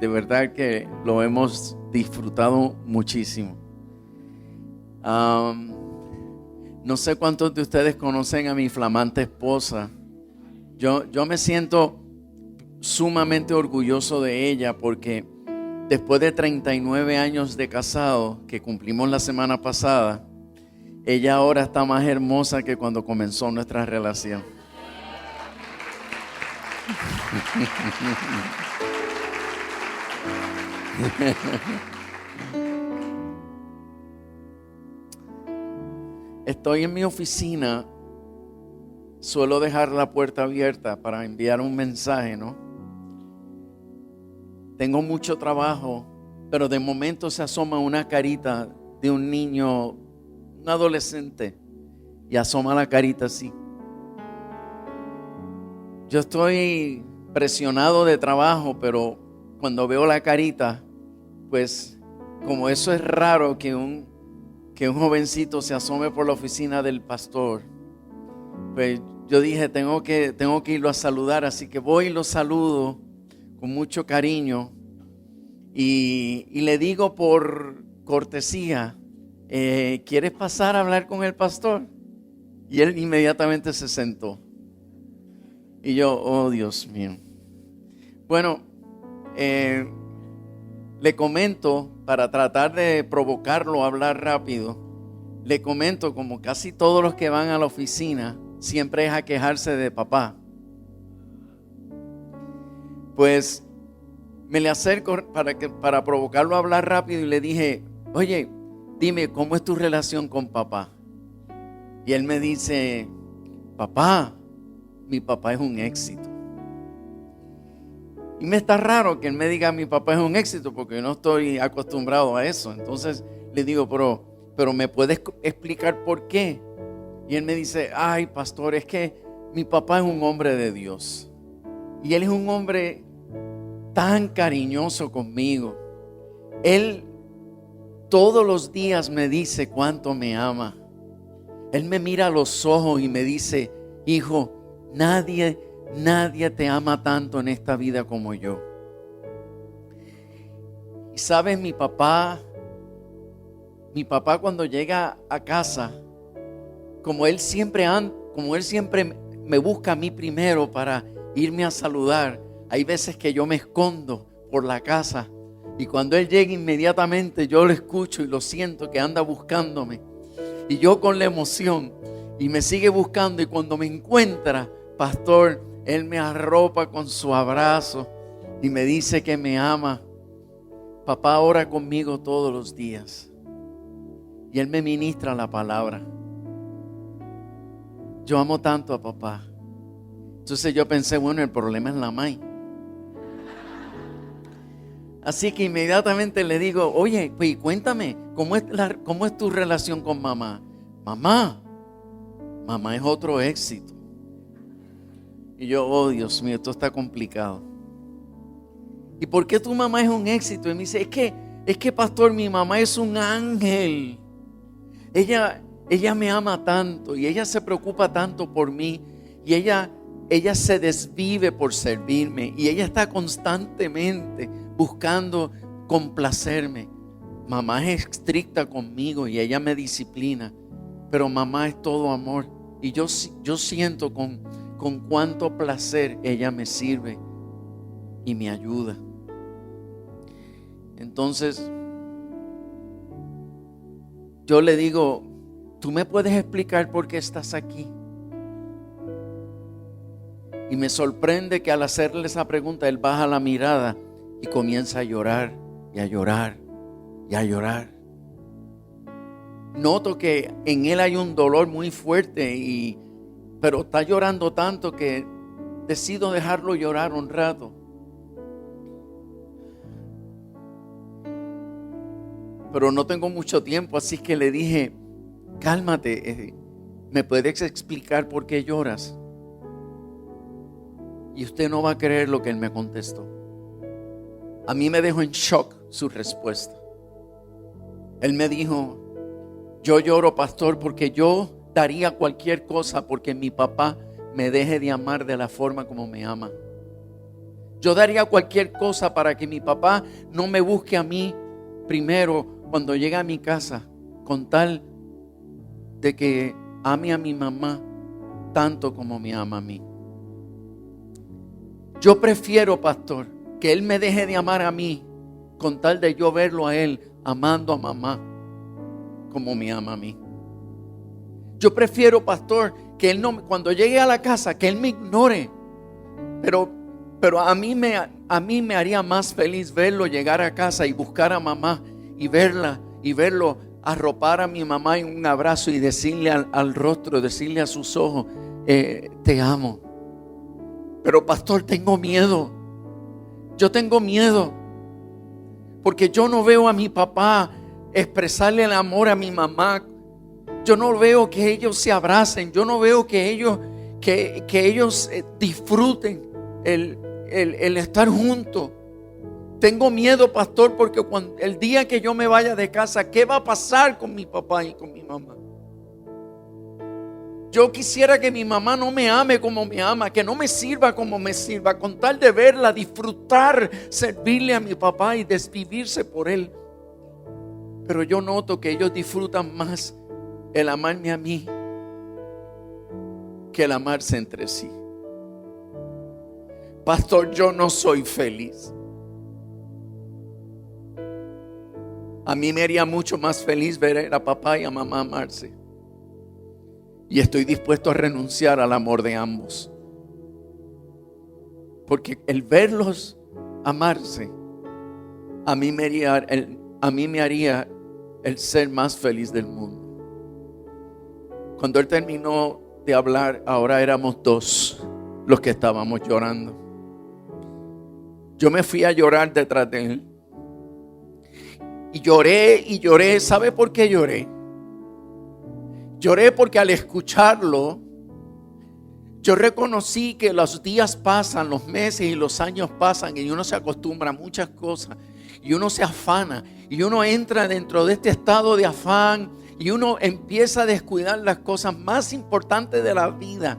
de verdad que lo hemos disfrutado muchísimo. No sé cuántos de ustedes conocen a mi flamante esposa. Yo me siento sumamente orgulloso de ella porque después de 39 años de casado que cumplimos la semana pasada, ella ahora está más hermosa que cuando comenzó nuestra relación. Estoy en mi oficina. Suelo dejar la puerta abierta para enviar un mensaje, ¿no? Tengo mucho trabajo, pero de momento se asoma una carita de un niño, un adolescente, y asoma la carita así. Yo estoy presionado de trabajo, pero cuando veo la carita, pues como eso es raro que un jovencito se asome por la oficina del pastor, pues yo dije, tengo que irlo a saludar, así que voy y lo saludo con mucho cariño y le digo por cortesía, ¿quieres pasar a hablar con el pastor? Y él inmediatamente se sentó. Y yo, oh Dios mío. Bueno, le comento, para tratar de provocarlo a hablar rápido, le comento, como casi todos los que van a la oficina, siempre es a quejarse de papá. Pues me le acerco para provocarlo a hablar rápido y le dije, oye, dime, ¿cómo es tu relación con papá? Y él me dice, papá, mi papá es un éxito. Y me está raro que él me diga mi papá es un éxito porque yo no estoy acostumbrado a eso. Entonces le digo, pero ¿me puedes explicar por qué? Y él me dice, ay pastor, es que mi papá es un hombre de Dios. Y él es un hombre tan cariñoso conmigo. Él todos los días me dice cuánto me ama. Él me mira a los ojos y me dice, hijo, nadie te ama tanto en esta vida como yo. Y sabes, mi papá cuando llega a casa, como él siempre me busca a mí primero para irme a saludar, hay veces que yo me escondo por la casa y cuando él llega inmediatamente yo lo escucho y lo siento que anda buscándome y yo con la emoción y me sigue buscando y cuando me encuentra, pastor, él me arropa con su abrazo y me dice que me ama. Papá ora conmigo todos los días y él me ministra la palabra. Yo amo tanto a papá. Entonces yo pensé, bueno, el problema es la May. Así que inmediatamente le digo, oye, pues cuéntame, ¿cómo es tu relación con mamá? Mamá es otro éxito. Y yo, oh Dios mío, esto está complicado. ¿Y por qué tu mamá es un éxito? Y me dice, es que pastor, mi mamá es un ángel. Ella me ama tanto y ella se preocupa tanto por mí y ella se desvive por servirme y ella está constantemente buscando complacerme. Mamá es estricta conmigo y ella me disciplina, pero mamá es todo amor y yo siento con cuánto placer ella me sirve y me ayuda. Entonces yo le digo, ¿tú me puedes explicar por qué estás aquí? Y me sorprende que al hacerle esa pregunta, él baja la mirada y comienza a llorar y a llorar y a llorar. Noto que en él hay un dolor muy fuerte, pero está llorando tanto que decido dejarlo llorar un rato. Pero no tengo mucho tiempo, así que le dije, cálmate, ¿me puedes explicar por qué lloras? Y usted no va a creer lo que él me contestó. A mí me dejó en shock su respuesta. Él me dijo, yo lloro, pastor, porque yo daría cualquier cosa porque mi papá me deje de amar de la forma como me ama. Yo daría cualquier cosa para que mi papá no me busque a mí primero cuando llegue a mi casa, con tal de que ame a mi mamá tanto como me ama a mí. Yo prefiero, pastor, que él me deje de amar a mí con tal de yo verlo a él amando a mamá como me ama a mí. Yo prefiero, pastor, que él no, cuando llegue a la casa, que él me ignore. Pero a mí me haría más feliz verlo llegar a casa y buscar a mamá y verla y verlo arropar a mi mamá en un abrazo y decirle al rostro, decirle a sus ojos, te amo. Pero pastor, tengo miedo. Yo tengo miedo porque yo no veo a mi papá expresarle el amor a mi mamá. Yo no veo que ellos se abracen. Yo no veo que ellos disfruten el estar juntos. Tengo miedo, pastor, porque el día que yo me vaya de casa, ¿qué va a pasar con mi papá y con mi mamá? Yo quisiera que mi mamá no me ame como me ama, que no me sirva como me sirva, con tal de verla, disfrutar, servirle a mi papá y desvivirse por él. Pero yo noto que ellos disfrutan más el amarme a mí que el amarse entre sí. Pastor, yo no soy feliz. A mí me haría mucho más feliz ver a papá y a mamá amarse. Y estoy dispuesto a renunciar al amor de ambos. Porque el verlos amarse, a mí me haría el ser más feliz del mundo. Cuando él terminó de hablar, ahora éramos dos los que estábamos llorando. Yo me fui a llorar detrás de él. Y lloré. ¿Sabe por qué lloré? Lloré porque al escucharlo, yo reconocí que los días pasan, los meses y los años pasan y uno se acostumbra a muchas cosas y uno se afana y uno entra dentro de este estado de afán y uno empieza a descuidar las cosas más importantes de la vida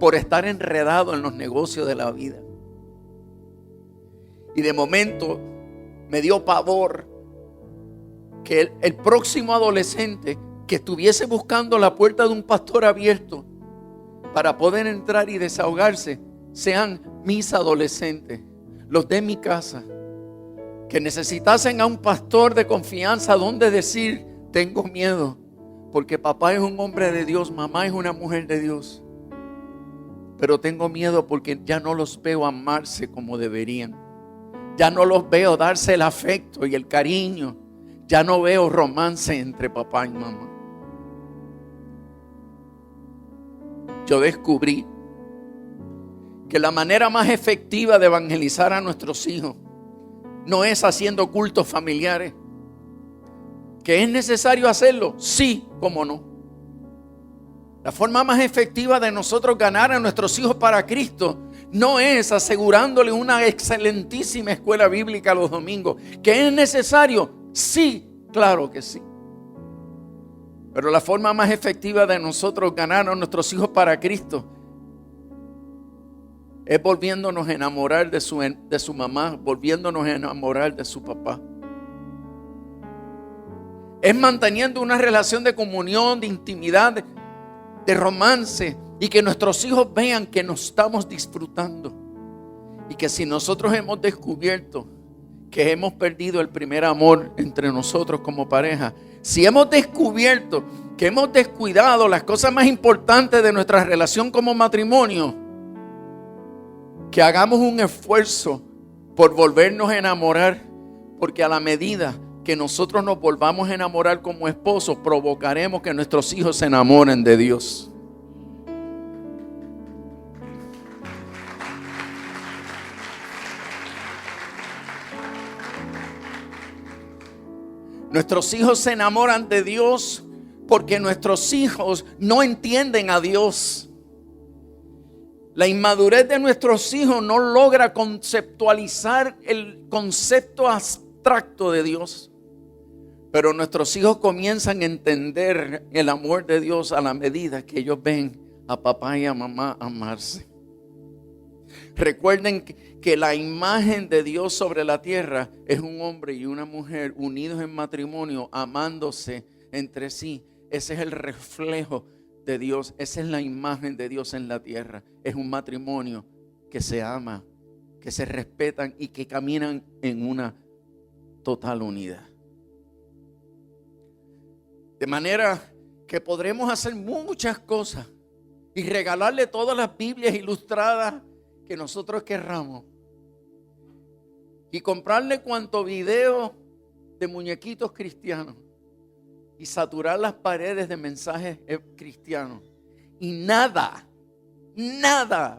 por estar enredado en los negocios de la vida. Y de momento me dio pavor que el próximo adolescente que estuviese buscando la puerta de un pastor abierto para poder entrar y desahogarse sean mis adolescentes, los de mi casa, que necesitasen a un pastor de confianza donde decir, tengo miedo, porque papá es un hombre de Dios, mamá es una mujer de Dios, pero tengo miedo porque ya no los veo amarse como deberían, ya no los veo darse el afecto y el cariño, ya no veo romance entre papá y mamá. Yo descubrí que la manera más efectiva de evangelizar a nuestros hijos no es haciendo cultos familiares. ¿Que es necesario hacerlo? Sí, cómo no. La forma más efectiva de nosotros ganar a nuestros hijos para Cristo no es asegurándole una excelentísima escuela bíblica los domingos. ¿Que es necesario? Sí, claro que sí. Pero la forma más efectiva de nosotros ganar a nuestros hijos para Cristo es volviéndonos a enamorar de su mamá, volviéndonos a enamorar de su papá. Es manteniendo una relación de comunión, de intimidad, de romance, y que nuestros hijos vean que nos estamos disfrutando. Y que si nosotros hemos descubierto que hemos perdido el primer amor entre nosotros como pareja, si hemos descubierto que hemos descuidado las cosas más importantes de nuestra relación como matrimonio, que hagamos un esfuerzo por volvernos a enamorar, porque a la medida que nosotros nos volvamos a enamorar como esposos, provocaremos que nuestros hijos se enamoren de Dios. Nuestros hijos se enamoran de Dios porque nuestros hijos no entienden a Dios. La inmadurez de nuestros hijos no logra conceptualizar el concepto abstracto de Dios. Pero nuestros hijos comienzan a entender el amor de Dios a la medida que ellos ven a papá y a mamá amarse. Recuerden que la imagen de Dios sobre la tierra es un hombre y una mujer unidos en matrimonio, amándose entre sí. Ese es el reflejo de Dios. Esa es la imagen de Dios en la tierra. Es un matrimonio que se ama, que se respetan y que caminan en una total unidad. De manera que podremos hacer muchas cosas y regalarle todas las Biblias ilustradas que nosotros querramos. Y comprarle cuanto video de muñequitos cristianos. Y saturar las paredes de mensajes cristianos. Y nada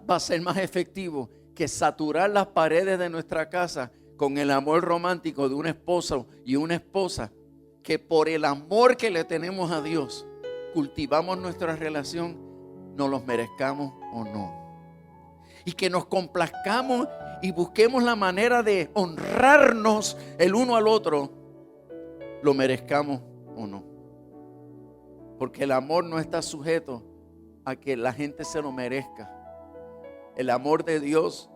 va a ser más efectivo que saturar las paredes de nuestra casa con el amor romántico de un esposo y una esposa, que por el amor que le tenemos a Dios, cultivamos nuestra relación, nos los merezcamos o no. Y que nos complazcamos y busquemos la manera de honrarnos el uno al otro, lo merezcamos o no. Porque el amor no está sujeto a que la gente se lo merezca. El amor de Dios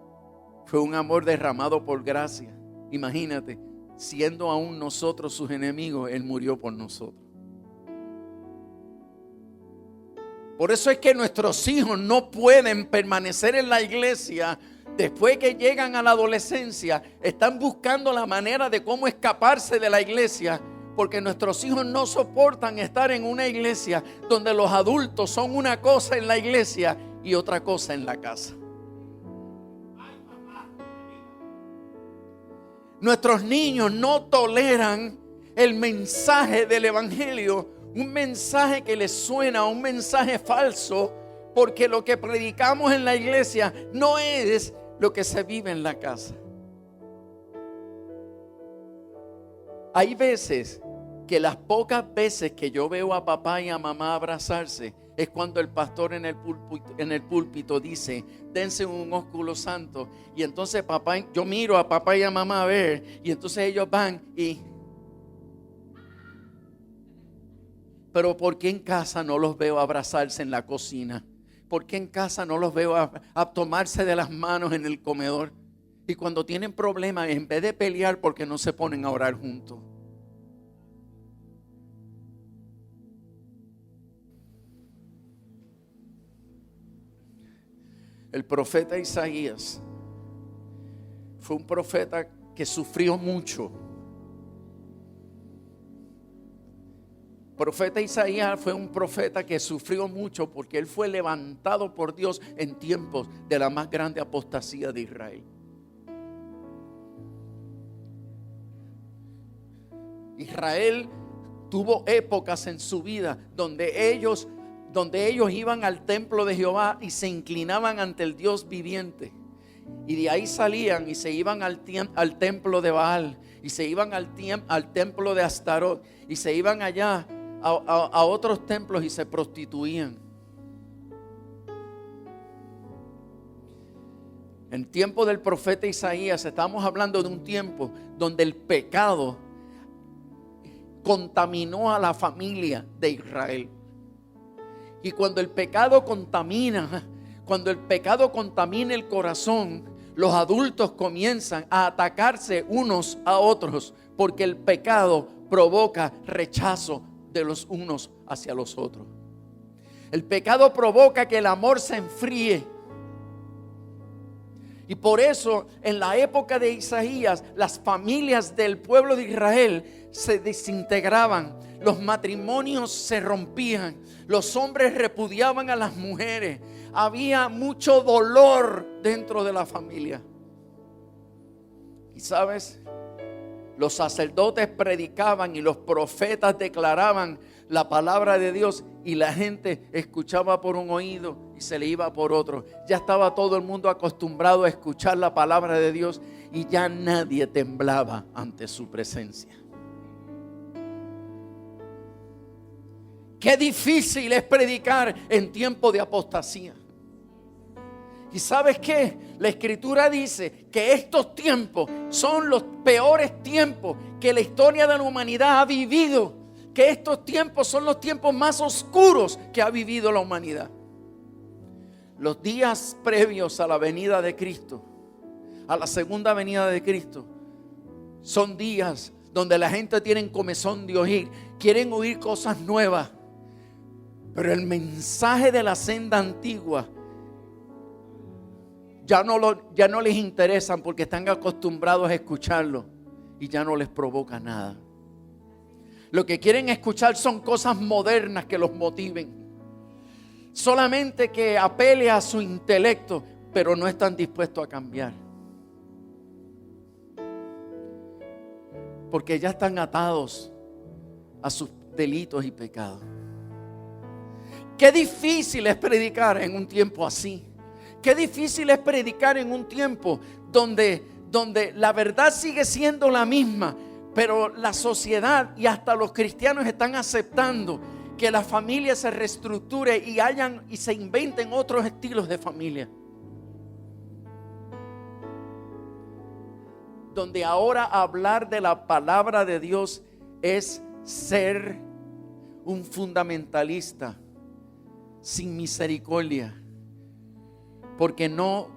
fue un amor derramado por gracia. Imagínate, siendo aún nosotros sus enemigos, Él murió por nosotros. Por eso es que nuestros hijos no pueden permanecer en la iglesia. Después que llegan a la adolescencia, están buscando la manera de cómo escaparse de la iglesia. Porque nuestros hijos no soportan estar en una iglesia donde los adultos son una cosa en la iglesia y otra cosa en la casa. Nuestros niños no toleran el mensaje del evangelio, un mensaje que les suena, un mensaje falso, porque lo que predicamos en la iglesia no es lo que se vive en la casa. Hay veces que las pocas veces que yo veo a papá y a mamá abrazarse es cuando el pastor en el púlpito dice: dense un ósculo santo. Y entonces yo miro a papá y a mamá a ver, y entonces ellos van y... Pero ¿por qué en casa no los veo abrazarse en la cocina? ¿Por qué en casa no los veo a tomarse de las manos en el comedor? Y cuando tienen problemas, en vez de pelear, ¿por qué no se ponen a orar juntos? El profeta Isaías fue un profeta que sufrió mucho. Profeta Isaías fue un profeta que sufrió mucho porque él fue levantado por Dios en tiempos de la más grande apostasía de Israel. Israel tuvo épocas en su vida donde ellos iban al templo de Jehová y se inclinaban ante el Dios viviente. Y de ahí salían y se iban al templo de Baal, y se iban al templo de Astarot, y se iban allá a otros templos y se prostituían. En tiempo del profeta Isaías estamos hablando de un tiempo donde el pecado contaminó a la familia de Israel. Y cuando el pecado contamina el corazón, los adultos comienzan a atacarse unos a otros, porque el pecado provoca rechazo de los unos hacia los otros. El pecado provoca que el amor se enfríe. Y por eso en la época de Isaías, las familias del pueblo de Israel se desintegraban, los matrimonios se rompían, los hombres repudiaban a las mujeres, había mucho dolor dentro de la familia. Y sabes, los sacerdotes predicaban y los profetas declaraban la palabra de Dios, y la gente escuchaba por un oído y se le iba por otro. Ya estaba todo el mundo acostumbrado a escuchar la palabra de Dios y ya nadie temblaba ante su presencia. Qué difícil es predicar en tiempo de apostasía. ¿Y sabes qué? La Escritura dice que estos tiempos son los peores tiempos que la historia de la humanidad ha vivido. Que estos tiempos son los tiempos más oscuros que ha vivido la humanidad. Los días previos a la venida de Cristo, a la segunda venida de Cristo, son días donde la gente tiene comezón de oír, quieren oír cosas nuevas, pero el mensaje de la senda antigua ya no les interesan, porque están acostumbrados a escucharlo y ya no les provoca nada. Lo que quieren escuchar son cosas modernas que los motiven, solamente que apele a su intelecto, pero no están dispuestos a cambiar, porque ya están atados a sus delitos y pecados. Qué difícil es predicar en un tiempo así. Qué difícil es predicar en un tiempo donde la verdad sigue siendo la misma, pero la sociedad y hasta los cristianos están aceptando que la familia se reestructure y se inventen otros estilos de familia. Donde ahora hablar de la palabra de Dios es ser un fundamentalista sin misericordia, porque no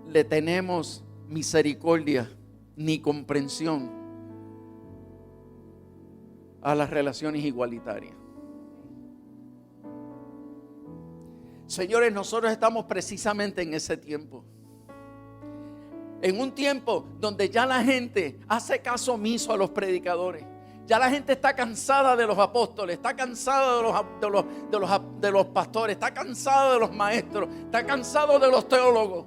le tenemos misericordia ni comprensión a las relaciones igualitarias. Señores, nosotros estamos precisamente en ese tiempo. En un tiempo donde ya la gente hace caso omiso a los predicadores. Ya la gente está cansada de los apóstoles, está cansada de los pastores, está cansada de los maestros, está cansado de los teólogos.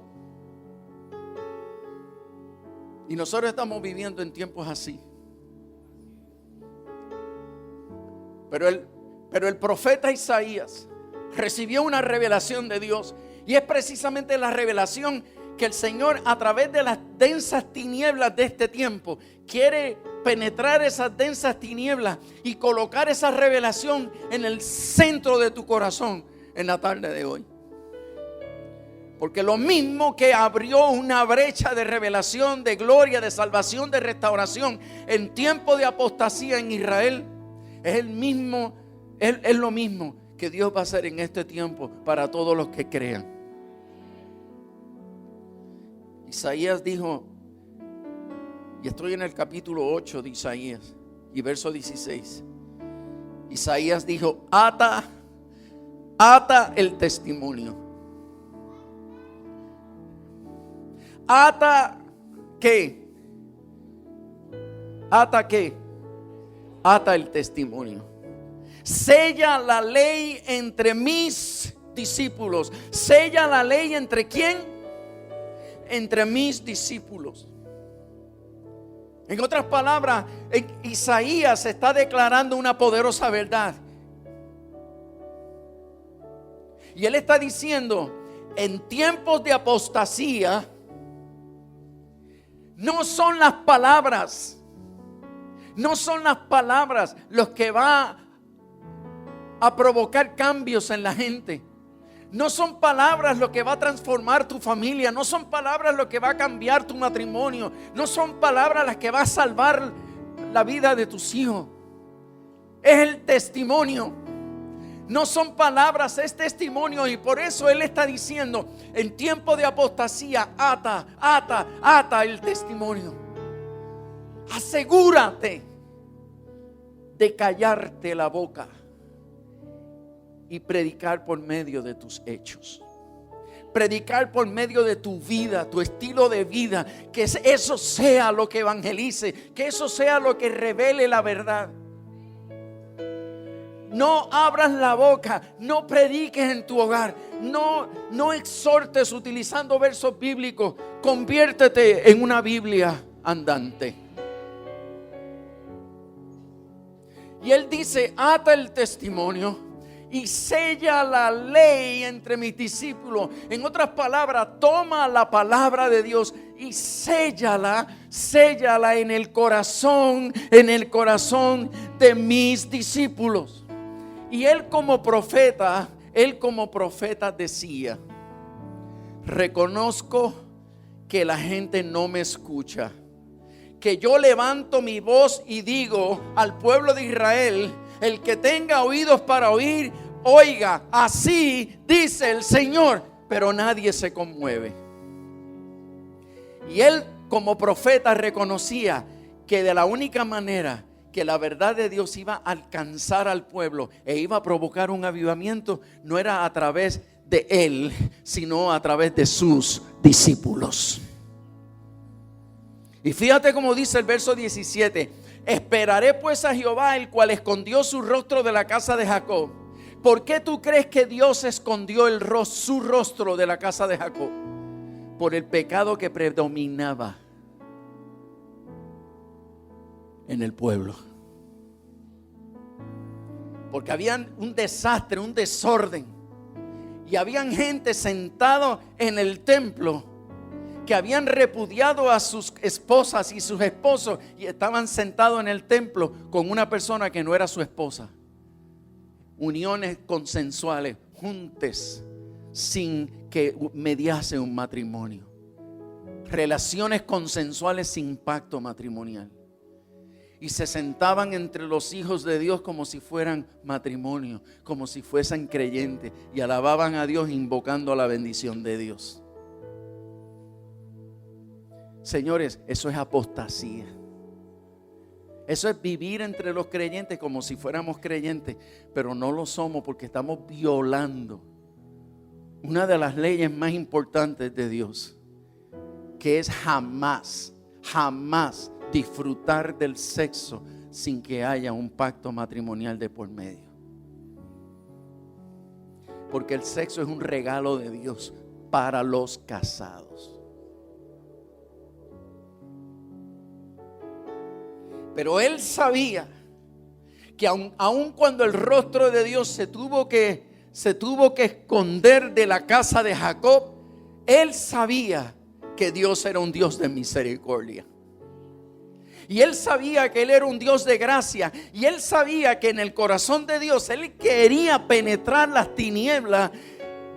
Y nosotros estamos viviendo en tiempos así. Pero el profeta Isaías recibió una revelación de Dios, y es precisamente la revelación que el Señor, a través de las densas tinieblas de este tiempo, quiere penetrar esas densas tinieblas y colocar esa revelación en el centro de tu corazón en la tarde de hoy. Porque lo mismo que abrió una brecha de revelación, de gloria, de salvación, de restauración en tiempo de apostasía en Israel, es lo mismo que Dios va a hacer en este tiempo para todos los que crean. Isaías dijo, y estoy en el capítulo 8 de Isaías y verso 16. Isaías dijo: ata el testimonio. ¿Ata qué? ¿Ata qué? Ata el testimonio. Sella la ley entre mis discípulos. Sella la ley entre ¿quién? Entre mis discípulos. En otras palabras, Isaías está declarando una poderosa verdad. Y él está diciendo: en tiempos de apostasía, no son las palabras los que va a provocar cambios en la gente. No son palabras lo que va a transformar tu familia. No son palabras lo que va a cambiar tu matrimonio. No son palabras las que va a salvar la vida de tus hijos. Es el testimonio. No son palabras, es testimonio. Y por eso él está diciendo: en tiempo de apostasía, ata el testimonio. Asegúrate de callarte la boca y predicar por medio de tus hechos. Predicar por medio de tu vida, tu estilo de vida. Que eso sea lo que evangelice, que eso sea lo que revele la verdad. No abras la boca, no prediques en tu hogar, no exhortes utilizando versos bíblicos. Conviértete en una Biblia andante. Y él dice: ata el testimonio y sella la ley entre mis discípulos. En otras palabras, toma la palabra de Dios y séllala en el corazón de mis discípulos. Y él como profeta decía: reconozco que la gente no me escucha, que yo levanto mi voz y digo al pueblo de Israel: el que tenga oídos para oír, oiga, así dice el Señor. pero nadie se conmueve. Y él como profeta reconocía que de la única manera que la verdad de Dios iba a alcanzar al pueblo e iba a provocar un avivamiento, no era a través de él, sino a través de sus discípulos. Y fíjate cómo dice el verso 17: esperaré pues a Jehová, el cual escondió su rostro de la casa de Jacob. ¿Por qué tú crees que Dios escondió su rostro de la casa de Jacob? Por el pecado que predominaba en el pueblo. Porque había un desastre, un desorden. Y habían gente sentado en el templo que habían repudiado a sus esposas y sus esposos y estaban sentados en el templo con una persona que no era su esposa. Uniones consensuales, juntes, sin que mediase un matrimonio. Relaciones consensuales sin pacto matrimonial. Y se sentaban entre los hijos de Dios como si fueran matrimonio, como si fuesen creyentes, y alababan a Dios invocando la bendición de Dios. Señores, eso es apostasía. Eso es vivir entre los creyentes como si fuéramos creyentes, pero no lo somos porque estamos violando una de las leyes más importantes de Dios, que es jamás disfrutar del sexo sin que haya un pacto matrimonial de por medio. Porque el sexo es un regalo de Dios para los casados. Pero él sabía que aun cuando el rostro de Dios se tuvo que esconder de la casa de Jacob, él sabía que Dios era un Dios de misericordia. Y él sabía que él era un Dios de gracia. Y él sabía que en el corazón de Dios él quería penetrar las tinieblas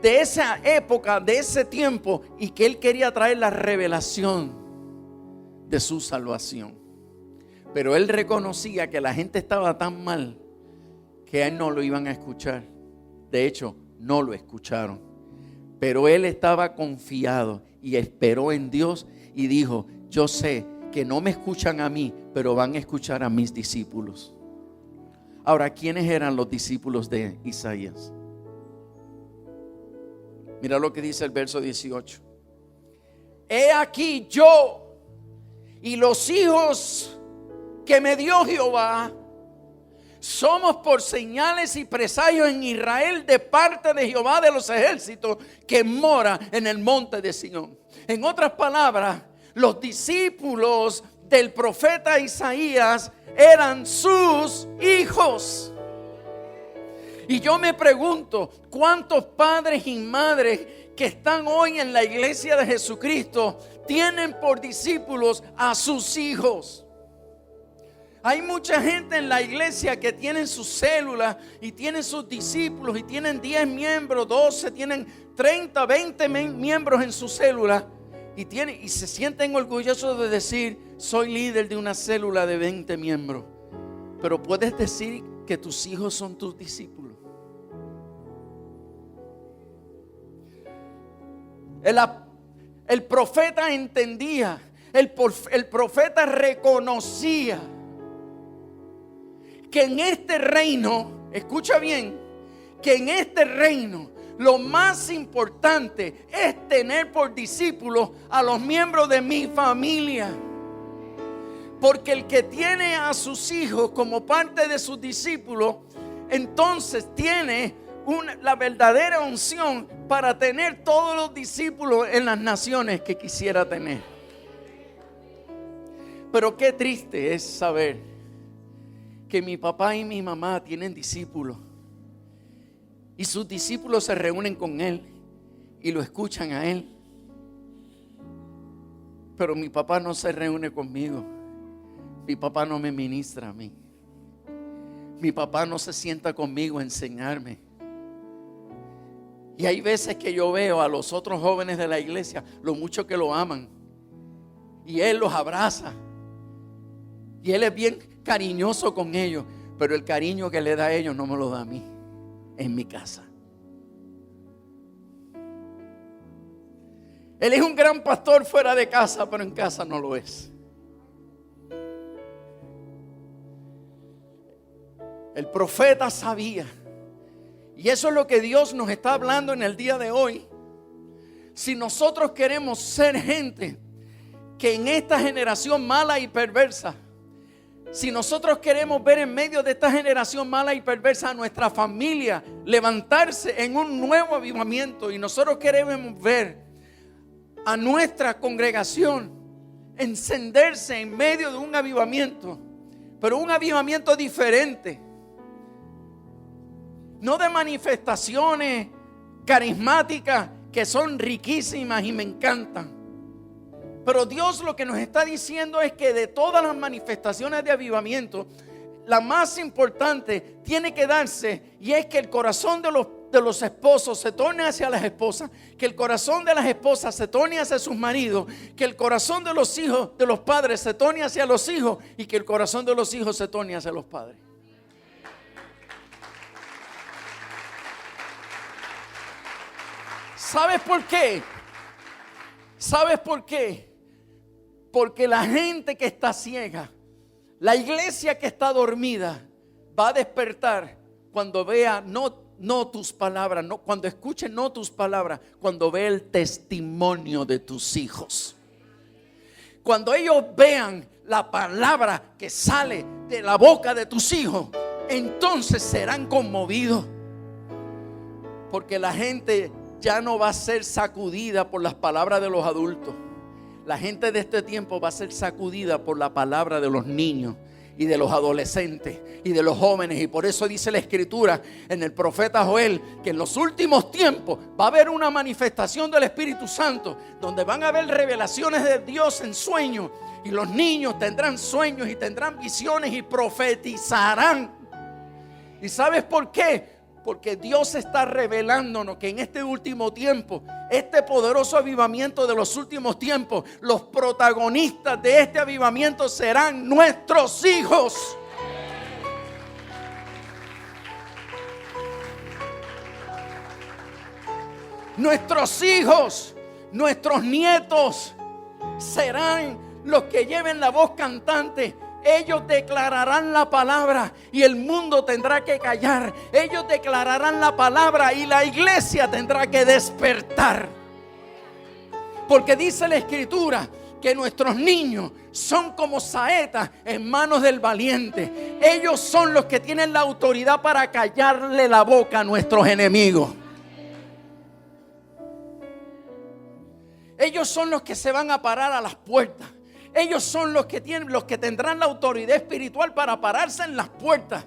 de esa época, de ese tiempo, y que él quería traer la revelación de su salvación. Pero él reconocía que la gente estaba tan mal que a él no lo iban a escuchar. De hecho, no lo escucharon. Pero él estaba confiado y esperó en Dios y dijo: yo sé que no me escuchan a mí, pero van a escuchar a mis discípulos. Ahora, ¿quiénes eran los discípulos de Isaías? Mira lo que dice el verso 18. He aquí yo y los hijos que me dio Jehová somos por señales y presagios en Israel de parte de Jehová de los ejércitos, que mora en el monte de Sión. En otras palabras, los discípulos del profeta Isaías eran sus hijos. Y yo me pregunto, ¿cuántos padres y madres que están hoy en la iglesia de Jesucristo tienen por discípulos a sus hijos? Hay mucha gente en la iglesia que tienen sus células y tienen sus discípulos y tienen 10 miembros, 12, tienen 30, 20 miembros en su célula y se sienten orgullosos de decir: soy líder de una célula de 20 miembros. Pero puedes decir que tus hijos son tus discípulos. El profeta entendía, el profeta reconocía que en este reino, escucha bien, que en este reino lo más importante es tener por discípulos a los miembros de mi familia. Porque el que tiene a sus hijos como parte de sus discípulos, entonces tiene la verdadera unción para tener todos los discípulos en las naciones que quisiera tener. Pero qué triste es saber que mi papá y mi mamá tienen discípulos y sus discípulos se reúnen con él y lo escuchan a él. Pero mi papá no se reúne conmigo. Mi papá no me ministra a mí. Mi papá no se sienta conmigo a enseñarme. Y hay veces que yo veo a los otros jóvenes de la iglesia lo mucho que lo aman. Y él los abraza. Y él es bien cariñoso con ellos. Pero el cariño que le da a ellos no me lo da a mí en mi casa. Él es un gran pastor fuera de casa, pero en casa no lo es. El profeta sabía. Y eso es lo que Dios nos está hablando en el día de hoy. Si nosotros queremos ser gente que en esta generación mala y perversa, si nosotros queremos ver en medio de esta generación mala y perversa a nuestra familia levantarse en un nuevo avivamiento, y nosotros queremos ver a nuestra congregación encenderse en medio de un avivamiento, pero un avivamiento diferente, no de manifestaciones carismáticas que son riquísimas y me encantan. Pero Dios lo que nos está diciendo es que de todas las manifestaciones de avivamiento, la más importante tiene que darse, y es que el corazón de los esposos se torne hacia las esposas, que el corazón de las esposas se torne hacia sus maridos, que el corazón de los hijos, de los padres, se torne hacia los hijos, y que el corazón de los hijos se torne hacia los padres. ¿Sabes por qué? ¿Sabes por qué? Porque la gente que está ciega, la iglesia que está dormida, va a despertar cuando vea no tus palabras, no, cuando escuche no tus palabras, cuando vea el testimonio de tus hijos. Cuando ellos vean la palabra que sale de la boca de tus hijos, entonces serán conmovidos. Porque la gente ya no va a ser sacudida por las palabras de los adultos. La gente de este tiempo va a ser sacudida por la palabra de los niños y de los adolescentes y de los jóvenes. Y por eso dice la Escritura en el profeta Joel que en los últimos tiempos va a haber una manifestación del Espíritu Santo, donde van a haber revelaciones de Dios en sueños, y los niños tendrán sueños y tendrán visiones y profetizarán. ¿Y sabes por qué? Porque Dios está revelándonos que en este último tiempo, este poderoso avivamiento de los últimos tiempos, los protagonistas de este avivamiento serán nuestros hijos. Nuestros hijos, nuestros nietos serán los que lleven la voz cantante. Ellos declararán la palabra y el mundo tendrá que callar. Ellos declararán la palabra y la iglesia tendrá que despertar. Porque dice la Escritura que nuestros niños son como saetas en manos del valiente. Ellos son los que tienen la autoridad para callarle la boca a nuestros enemigos. Ellos son los que se van a parar a las puertas. Ellos son los que tendrán la autoridad espiritual para pararse en las puertas.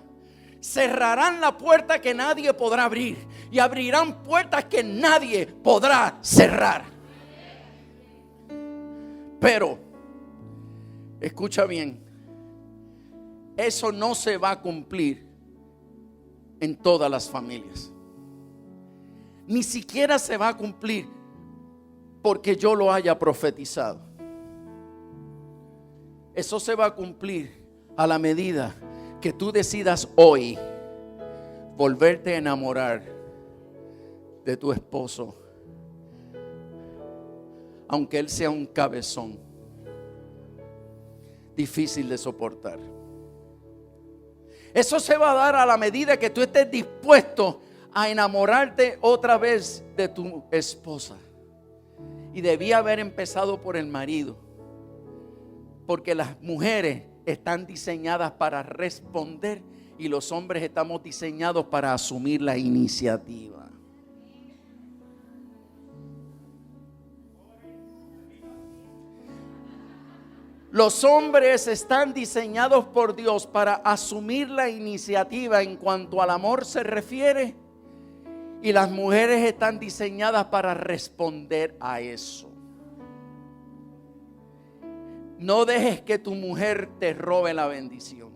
Cerrarán la puerta que nadie podrá abrir y abrirán puertas que nadie podrá cerrar. Pero, escucha bien, eso no se va a cumplir en todas las familias. Ni siquiera se va a cumplir porque yo lo haya profetizado. Eso se va a cumplir a la medida que tú decidas hoy volverte a enamorar de tu esposo, aunque él sea un cabezón difícil de soportar. Eso se va a dar a la medida que tú estés dispuesto a enamorarte otra vez de tu esposa. Y debía haber empezado por el marido, porque las mujeres están diseñadas para responder y los hombres estamos diseñados para asumir la iniciativa. Los hombres están diseñados por Dios para asumir la iniciativa en cuanto al amor se refiere, y las mujeres están diseñadas para responder a eso. No dejes que tu mujer te robe la bendición.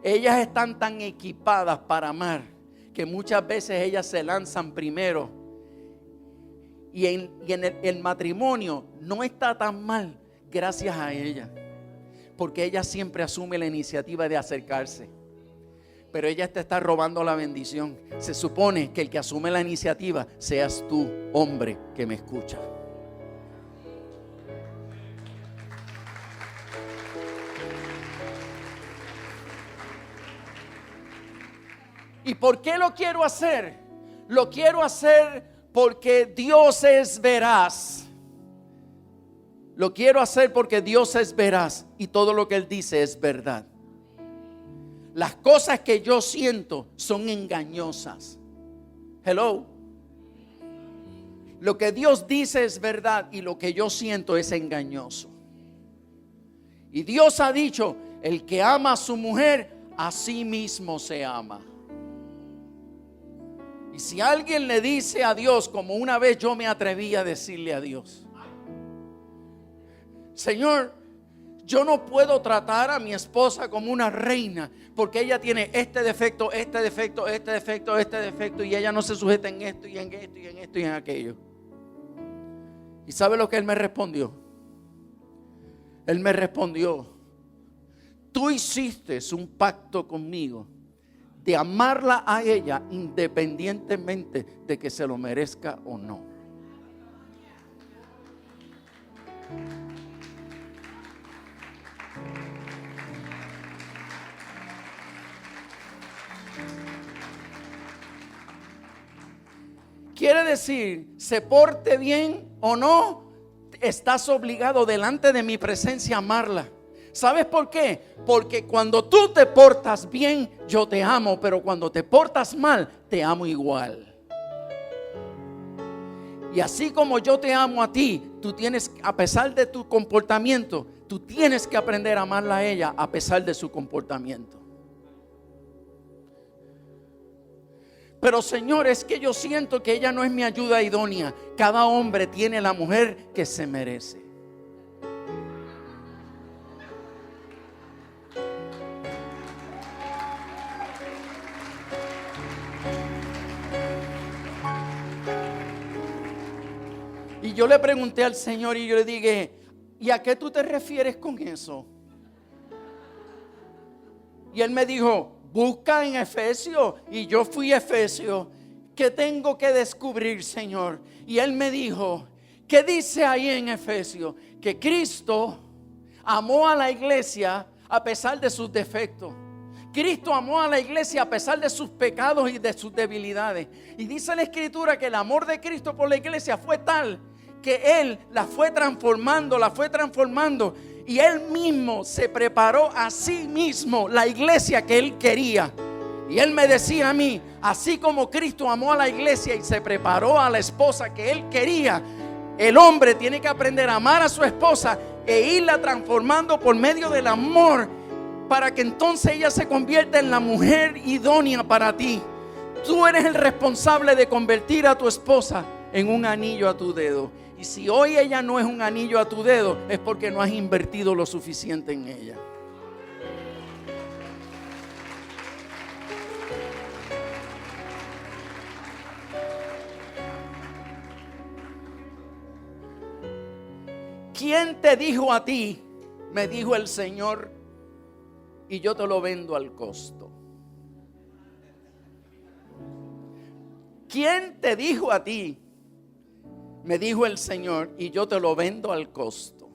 Ellas están tan equipadas para amar que muchas veces ellas se lanzan primero. Y en el matrimonio no está tan mal gracias a ella, porque ella siempre asume la iniciativa de acercarse. pero ella te está robando la bendición. Se supone que el que asume la iniciativa seas tú, hombre, que me escucha. ¿Y por qué lo quiero hacer? Lo quiero hacer porque Dios es veraz. Lo quiero hacer porque Dios es veraz y todo lo que Él dice es verdad. Las cosas que yo siento son engañosas. Hello. Lo que Dios dice es verdad y lo que yo siento es engañoso. Y Dios ha dicho, el que ama a su mujer, a sí mismo se ama. Y si alguien le dice a Dios, como una vez yo me atreví a decirle a Dios, Señor, yo no puedo tratar a mi esposa como una reina porque ella tiene este defecto, este defecto, este defecto, este defecto y ella no se sujeta en esto y en esto y en esto y en aquello. ¿Y sabe lo que Él me respondió? Él me respondió, tú hiciste un pacto conmigo de amarla a ella independientemente de que se lo merezca o no. Quiere decir, se porte bien o no, estás obligado delante de mi presencia a amarla. ¿Sabes por qué? Porque cuando tú te portas bien, yo te amo, pero cuando te portas mal, te amo igual. Y así como yo te amo a ti, tú tienes, a pesar de tu comportamiento, tú tienes que aprender a amarla a ella a pesar de su comportamiento. Pero Señor, es que yo siento que ella no es mi ayuda idónea. Cada hombre tiene la mujer que se merece. Y yo le pregunté al Señor y yo le dije, ¿y a qué tú te refieres con eso? Y Él me dijo, busca en Efesios. Y yo fui a Efesios. ¿Qué tengo que descubrir, Señor? Y Él me dijo, ¿qué dice ahí en Efesios? Que Cristo amó a la iglesia a pesar de sus defectos. Cristo amó a la iglesia a pesar de sus pecados y de sus debilidades. Y dice la Escritura que el amor de Cristo por la iglesia fue tal que Él la fue transformando. Y Él mismo se preparó a sí mismo la iglesia que Él quería. Y Él me decía a mí, así como Cristo amó a la iglesia y se preparó a la esposa que Él quería, el hombre tiene que aprender a amar a su esposa e irla transformando por medio del amor, para que entonces ella se convierta en la mujer idónea para ti. Tú eres el responsable de convertir a tu esposa en un anillo a tu dedo. Y si hoy ella no es un anillo a tu dedo, es porque no has invertido lo suficiente en ella. ¿Quién te dijo a ti? Me dijo el Señor, y yo te lo vendo al costo. ¿Quién te dijo a ti? Me dijo el Señor, y yo te lo vendo al costo.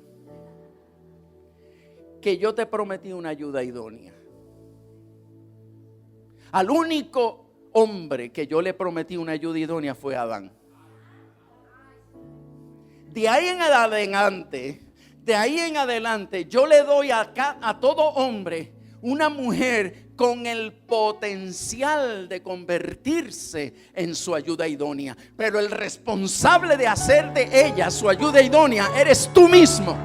Que yo te prometí una ayuda idónea. Al único hombre que yo le prometí una ayuda idónea fue Adán. De ahí en adelante, yo le doy a todo hombre una mujer con el potencial de convertirse en su ayuda idónea. Pero el responsable de hacer de ella su ayuda idónea eres tú mismo.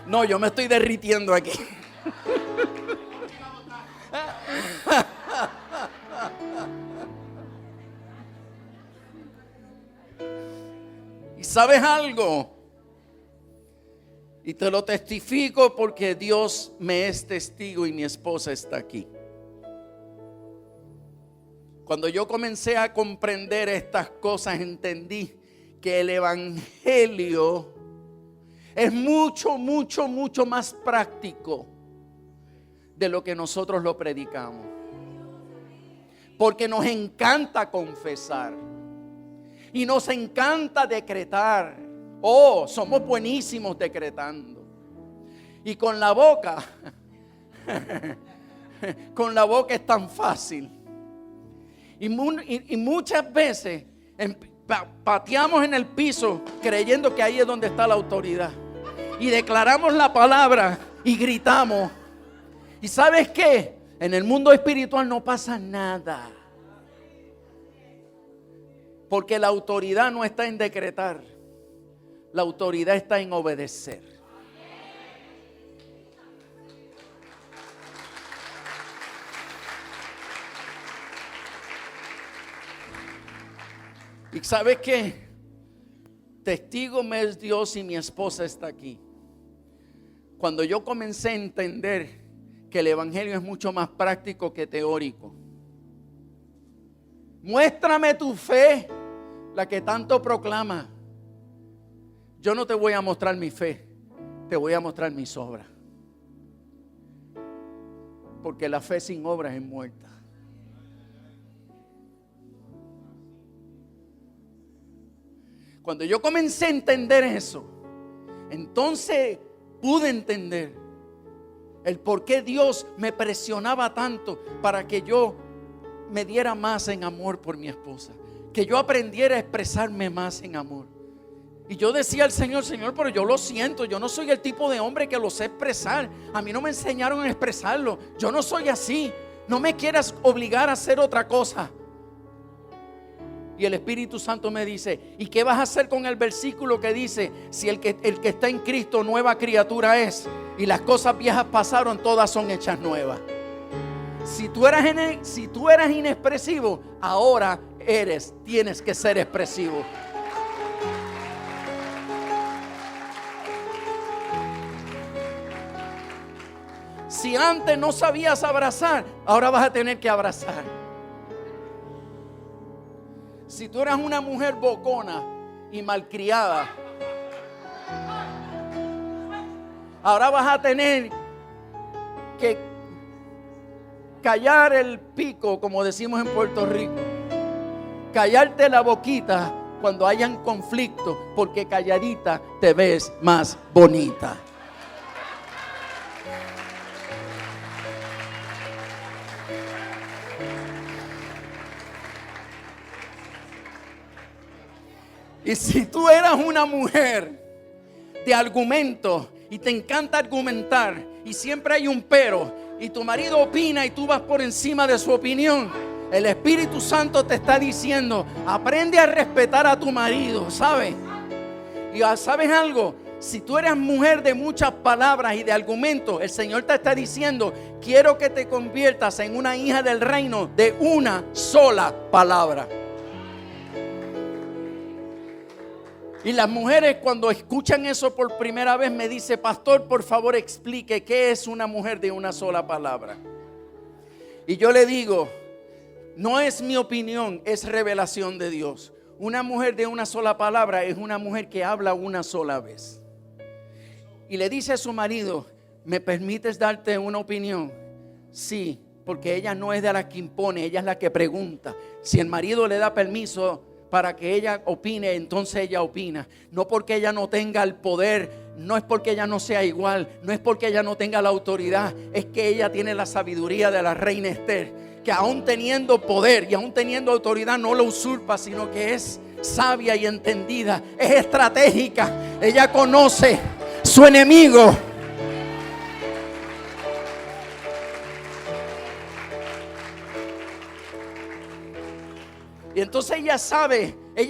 No, yo me estoy derritiendo aquí. ¿Y sabes algo? Y te lo testifico porque Dios me es testigo y mi esposa está aquí. Cuando yo comencé a comprender estas cosas, entendí que el evangelio es mucho, mucho, mucho más práctico de lo que nosotros lo predicamos. Porque nos encanta confesar y nos encanta decretar. Oh, somos buenísimos decretando. Y con la boca, con la boca es tan fácil. Y muchas veces pateamos en el piso creyendo que ahí es donde está la autoridad. Y declaramos la palabra y gritamos. ¿Y sabes qué? En el mundo espiritual no pasa nada. Porque la autoridad no está en decretar. La autoridad está en obedecer. ¿Y sabes qué? Testigo me es Dios y mi esposa está aquí. Cuando yo comencé a entender que el evangelio es mucho más práctico que teórico. Muéstrame tu fe, la que tanto proclama. Yo no te voy a mostrar mi fe, te voy a mostrar mis obras. Porque la fe sin obras es muerta. Cuando yo comencé a entender eso, entonces pude entender el por qué Dios me presionaba tanto para que yo me diera más en amor por mi esposa, que yo aprendiera a expresarme más en amor. Y yo decía al Señor, Señor, pero yo lo siento, yo no soy el tipo de hombre que lo sé expresar. A mí no me enseñaron a expresarlo. Yo no soy así. No me quieras obligar a hacer otra cosa. Y el Espíritu Santo me dice, ¿y qué vas a hacer con el versículo que dice, si el que está en Cristo nueva criatura es, y las cosas viejas pasaron, todas son hechas nuevas? Si tú eras inexpresivo, ahora tienes que ser expresivo. Si antes no sabías abrazar, ahora vas a tener que abrazar. Si tú eras una mujer bocona y malcriada, ahora vas a tener que callar el pico, como decimos en Puerto Rico. Callarte la boquita cuando hayan conflicto, porque calladita te ves más bonita. Y si tú eras una mujer de argumento y te encanta argumentar y siempre hay un pero y tu marido opina y tú vas por encima de su opinión, el Espíritu Santo te está diciendo, aprende a respetar a tu marido, ¿sabes? Y ¿sabes algo? Si tú eres mujer de muchas palabras y de argumentos, el Señor te está diciendo, quiero que te conviertas en una hija del reino de una sola palabra. Y las mujeres cuando escuchan eso por primera vez me dicen, pastor, por favor explique qué es una mujer de una sola palabra. Y yo le digo, no es mi opinión, es revelación de Dios. Una mujer de una sola palabra es una mujer que habla una sola vez. Y le dice a su marido, ¿me permites darte una opinión? Sí, porque ella no es de la que impone, ella es la que pregunta. Si el marido le da permiso para que ella opine, entonces ella opina. No porque ella no tenga el poder, no es porque ella no sea igual, no es porque ella no tenga la autoridad, es que ella tiene la sabiduría de la reina Esther, que aún teniendo poder y aún teniendo autoridad no lo usurpa, sino que es sabia y entendida, es estratégica. Ella conoce su enemigo. Y entonces ella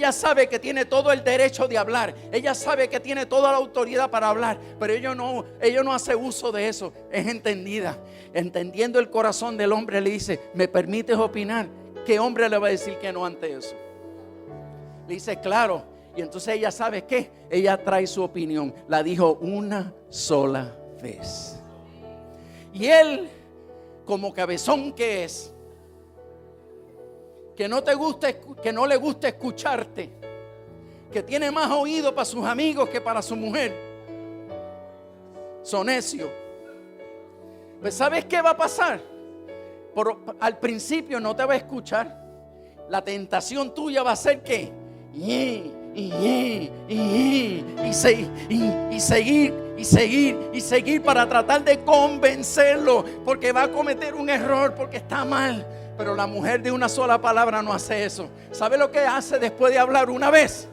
sabe que tiene todo el derecho de hablar. Ella sabe que tiene toda la autoridad para hablar. Pero ella no hace uso de eso. Es entendida. Entendiendo el corazón del hombre, le dice, ¿me permites opinar? ¿Qué hombre le va a decir que no ante eso? Le dice, claro. Y entonces ella sabe que ella trae su opinión. La dijo una sola vez. Y él, como cabezón que es, que no te guste, que no le gusta escucharte, que tiene más oído para sus amigos que para su mujer, son necios. Pues ¿sabes qué va a pasar? Al principio no te va a escuchar. La tentación tuya va a ser que seguir para tratar de convencerlo, porque va a cometer un error, porque está mal. Pero la mujer de una sola palabra no hace eso. ¿Sabe lo que hace después de hablar una vez?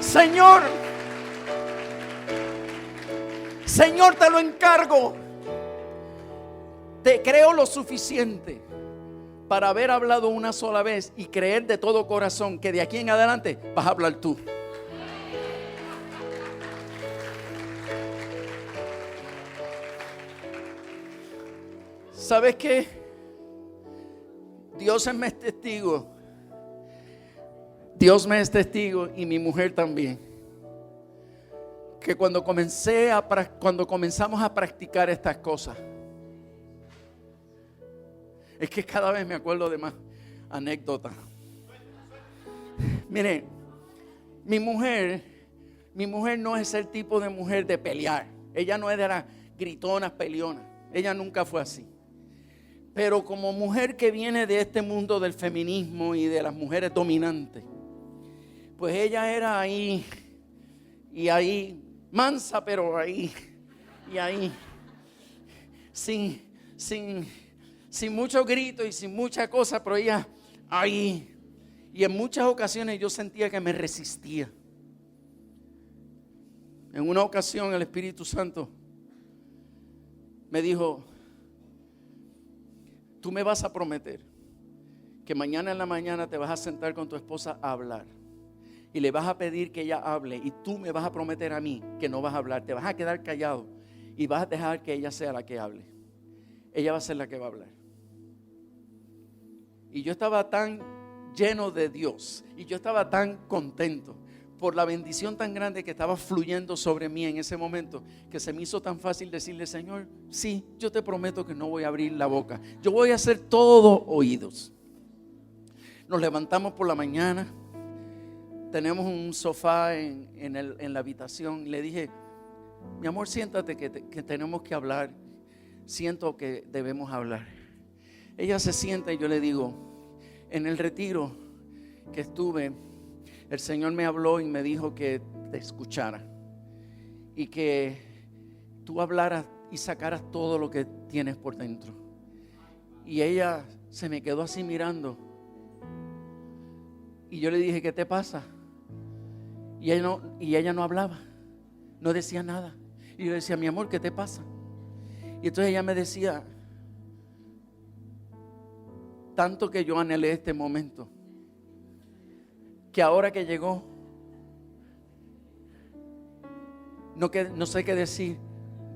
Señor, te lo encargo. Te creo lo suficiente para haber hablado una sola vez y creer de todo corazón que de aquí en adelante vas a hablar tú. ¿Sabes qué? Dios me es testigo. Dios me es testigo y mi mujer también. Que cuando comenzamos a practicar estas cosas, es que cada vez me acuerdo de más anécdotas. Miren, mi mujer no es el tipo de mujer de pelear. Ella no es de las gritonas peleonas. Ella nunca fue así. Pero como mujer que viene de este mundo del feminismo y de las mujeres dominantes, pues ella era ahí y ahí, mansa, pero ahí y ahí, sin mucho grito y sin mucha cosa, pero ella ahí. Y en muchas ocasiones yo sentía que me resistía. En una ocasión el Espíritu Santo me dijo: tú me vas a prometer que mañana en la mañana te vas a sentar con tu esposa a hablar y le vas a pedir que ella hable, y tú me vas a prometer a mí que no vas a hablar, te vas a quedar callado y vas a dejar que ella sea la que hable. Ella va a ser la que va a hablar. Y yo estaba tan lleno de Dios y yo estaba tan contento por la bendición tan grande que estaba fluyendo sobre mí en ese momento, que se me hizo tan fácil decirle: Señor, sí, yo te prometo que no voy a abrir la boca, yo voy a ser todo oídos. Nos levantamos por la mañana, tenemos un sofá en la habitación, y le dije: mi amor, siéntate que tenemos que hablar, siento que debemos hablar. Ella se sienta y yo le digo: en el retiro que estuve, el Señor me habló y me dijo que te escuchara y que tú hablaras y sacaras todo lo que tienes por dentro. Y ella se me quedó así mirando, y yo le dije: ¿qué te pasa? Y ella no hablaba, no decía nada. Y yo decía: mi amor, ¿qué te pasa? Y entonces ella me decía: tanto que yo anhelé este momento, que ahora que llegó, no sé qué decir,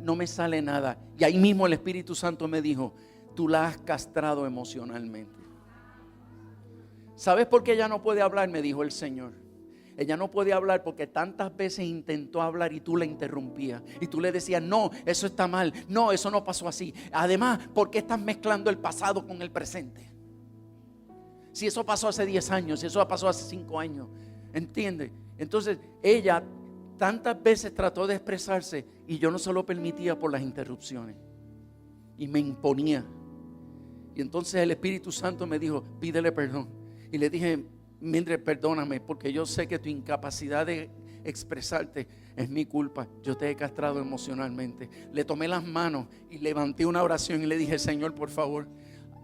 no me sale nada. Y ahí mismo el Espíritu Santo me dijo: tú la has castrado emocionalmente. ¿Sabes por qué ella no puede hablar? Me dijo el Señor. Ella no puede hablar porque tantas veces intentó hablar y tú la interrumpías. Y tú le decías: no, eso está mal. No, eso no pasó así. Además, ¿por qué estás mezclando el pasado con el presente? Si eso pasó hace 10 años, si eso pasó hace 5 años. ¿Entiendes? Entonces ella tantas veces trató de expresarse y yo no se lo permitía por las interrupciones. Y me imponía. Y entonces el Espíritu Santo me dijo: pídele perdón. Y le dije: Mildred, perdóname, porque yo sé que tu incapacidad de expresarte es mi culpa. Yo te he castrado emocionalmente. Le tomé las manos y levanté una oración y le dije: Señor, por favor,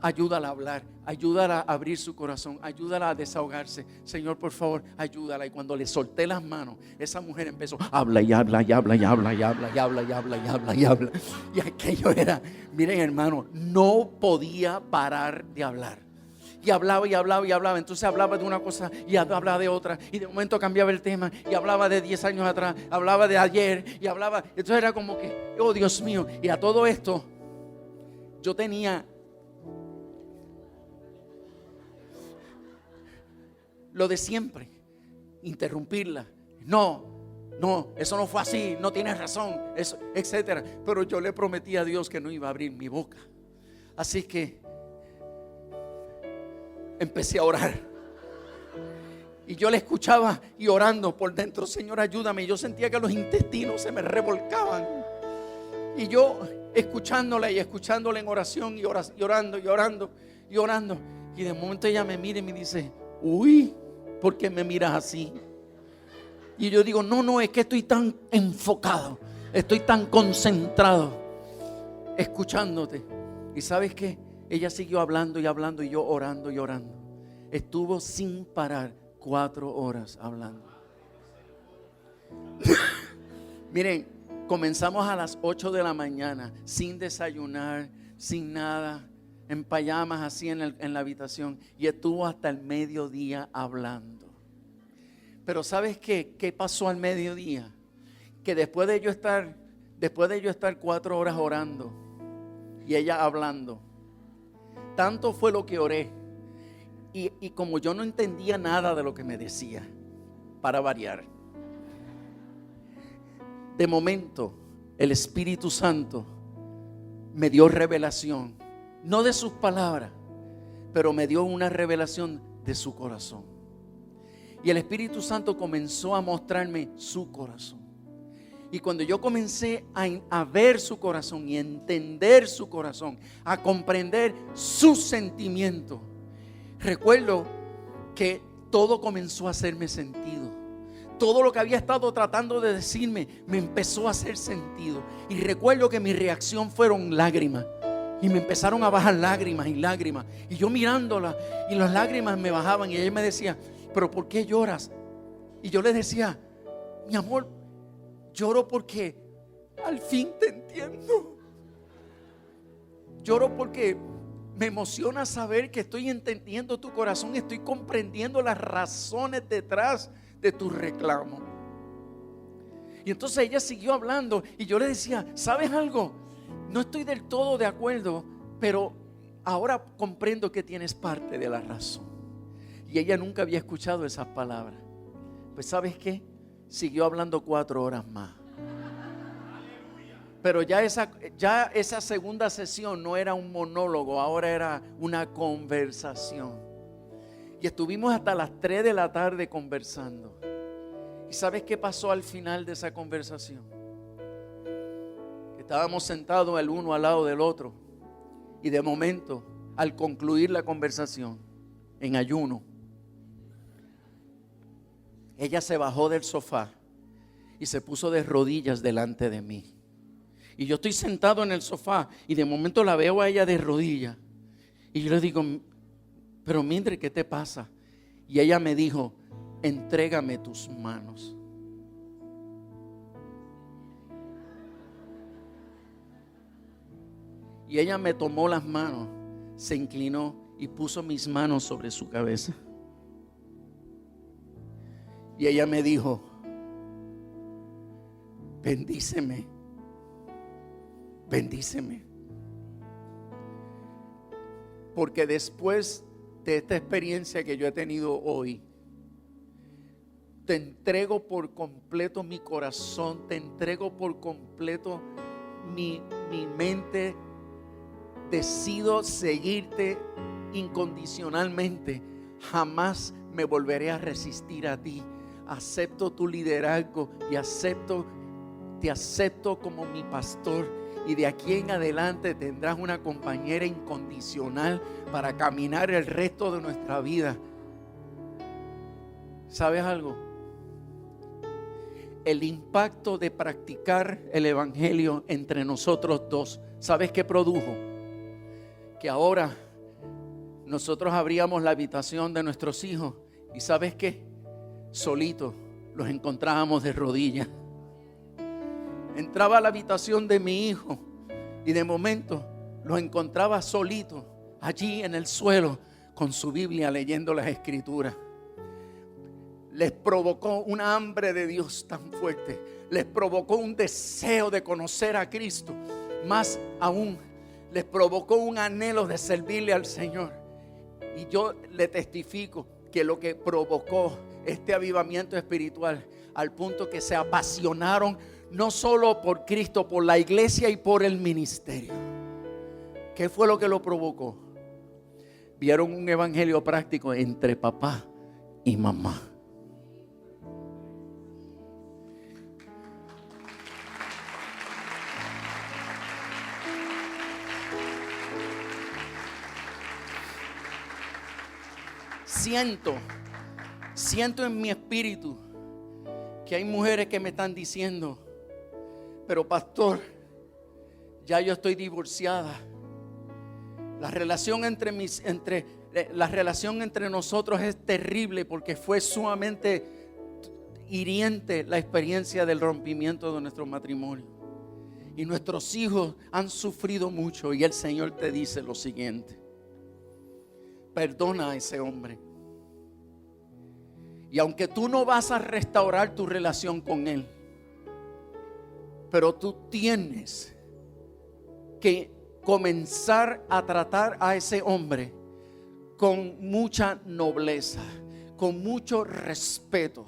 ayúdala a hablar, ayúdala a abrir su corazón, ayúdala a desahogarse. Señor, por favor, ayúdala. Y cuando le solté las manos, esa mujer empezó: habla y habla y habla y habla y habla y habla y habla y habla y habla. Y aquello era, miren, hermano, no podía parar de hablar. Y hablaba y hablaba y hablaba. Entonces hablaba de una cosa y hablaba de otra. Y de momento cambiaba el tema y hablaba de 10 años atrás, hablaba de ayer y hablaba. Entonces era como que, oh Dios mío. Y a todo esto yo tenía lo de siempre: interrumpirla. No, no, eso no fue así, no tienes razón, eso, etcétera. Pero yo le prometí a Dios que no iba a abrir mi boca. Así que empecé a orar. Y yo le escuchaba y orando por dentro, Señor, ayúdame. Yo sentía que los intestinos se me revolcaban. Y yo escuchándola y escuchándola en oración y orando y orando y orando. Y de momento ella me mira y me dice, uy, ¿por qué me miras así? Y yo digo, no, es que estoy tan enfocado, estoy tan concentrado escuchándote. ¿Y sabes qué? Ella siguió hablando y hablando y yo orando y orando. Estuvo sin parar 4 horas hablando. Miren, comenzamos a las 8 de la mañana, sin desayunar, sin nada, en payamas así en la habitación. Y estuvo hasta el mediodía hablando. Pero ¿sabes qué? ¿Qué pasó al mediodía? Que después de yo estar 4 horas orando y ella hablando, tanto fue lo que oré. Y como yo no entendía nada de lo que me decía, para variar, de momento el Espíritu Santo me dio revelación, no de sus palabras, pero me dio una revelación de su corazón. Y el Espíritu Santo comenzó a mostrarme su corazón. Y cuando yo comencé a ver su corazón y a entender su corazón, a comprender sus sentimientos, recuerdo que todo comenzó a hacerme sentido. Todo lo que había estado tratando de decirme me empezó a hacer sentido. Y recuerdo que mi reacción fueron lágrimas. Y me empezaron a bajar lágrimas y lágrimas. Y yo mirándola y las lágrimas me bajaban. Y ella me decía, ¿pero por qué lloras? Y yo le decía, mi amor, lloro porque al fin te entiendo. Lloro porque me emociona saber que estoy entendiendo tu corazón. Estoy comprendiendo las razones detrás de tu reclamo. Y entonces ella siguió hablando y yo le decía, ¿sabes algo? No estoy del todo de acuerdo, pero ahora comprendo que tienes parte de la razón. Y ella nunca había escuchado esas palabras. Pues ¿sabes qué? Siguió hablando 4 horas más. Pero ya esa segunda sesión no era un monólogo, ahora era una conversación. Y estuvimos hasta las 3 de la tarde conversando. ¿Y sabes qué pasó al final de esa conversación? Estábamos sentados el uno al lado del otro. Y de momento, al concluir la conversación, en ayuno, ella se bajó del sofá y se puso de rodillas delante de mí. Y yo estoy sentado en el sofá y de momento la veo a ella de rodillas. Y yo le digo, pero Mildred, ¿qué te pasa? Y ella me dijo, entrégame tus manos. Y ella me tomó las manos, se inclinó y puso mis manos sobre su cabeza. Y ella me dijo, bendíceme, bendíceme. Porque después de esta experiencia que yo he tenido hoy, te entrego por completo mi corazón, te entrego por completo mi mente. Decido seguirte incondicionalmente. Jamás me volveré a resistir a ti. Acepto tu liderazgo y te acepto como mi pastor. Y de aquí en adelante tendrás una compañera incondicional para caminar el resto de nuestra vida. ¿Sabes algo? El impacto de practicar el evangelio entre nosotros dos, ¿sabes qué produjo? Que ahora nosotros abríamos la habitación de nuestros hijos y ¿sabes qué? Solitos los encontrábamos de rodillas. Entraba a la habitación de mi hijo y de momento los encontraba solitos allí en el suelo con su Biblia leyendo las Escrituras. Les provocó una hambre de Dios tan fuerte, les provocó un deseo de conocer a Cristo, más aún les provocó un anhelo de servirle al Señor. Y yo le testifico que lo que provocó este avivamiento espiritual al punto que se apasionaron no solo por Cristo, por la iglesia y por el ministerio. ¿Qué fue lo que lo provocó? Vieron un evangelio práctico entre papá y mamá. Siento en mi espíritu que hay mujeres que me están diciendo: pero pastor, ya yo estoy divorciada. La relación entre nosotros es terrible porque fue sumamente hiriente la experiencia del rompimiento de nuestro matrimonio. Y nuestros hijos han sufrido mucho. Y el Señor te dice lo siguiente: perdona a ese hombre. Y aunque tú no vas a restaurar tu relación con él, pero tú tienes que comenzar a tratar a ese hombre con mucha nobleza, con mucho respeto.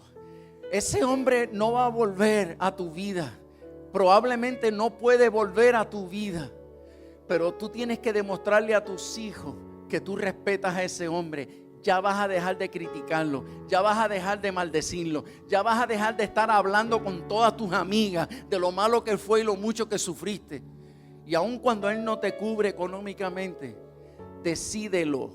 Ese hombre no va a volver a tu vida. Probablemente no puede volver a tu vida. Pero tú tienes que demostrarle a tus hijos que tú respetas a ese hombre. Ya vas a dejar de criticarlo, ya vas a dejar de maldecirlo, ya vas a dejar de estar hablando con todas tus amigas de lo malo que fue y lo mucho que sufriste. Y aun cuando él no te cubre económicamente, decídelo.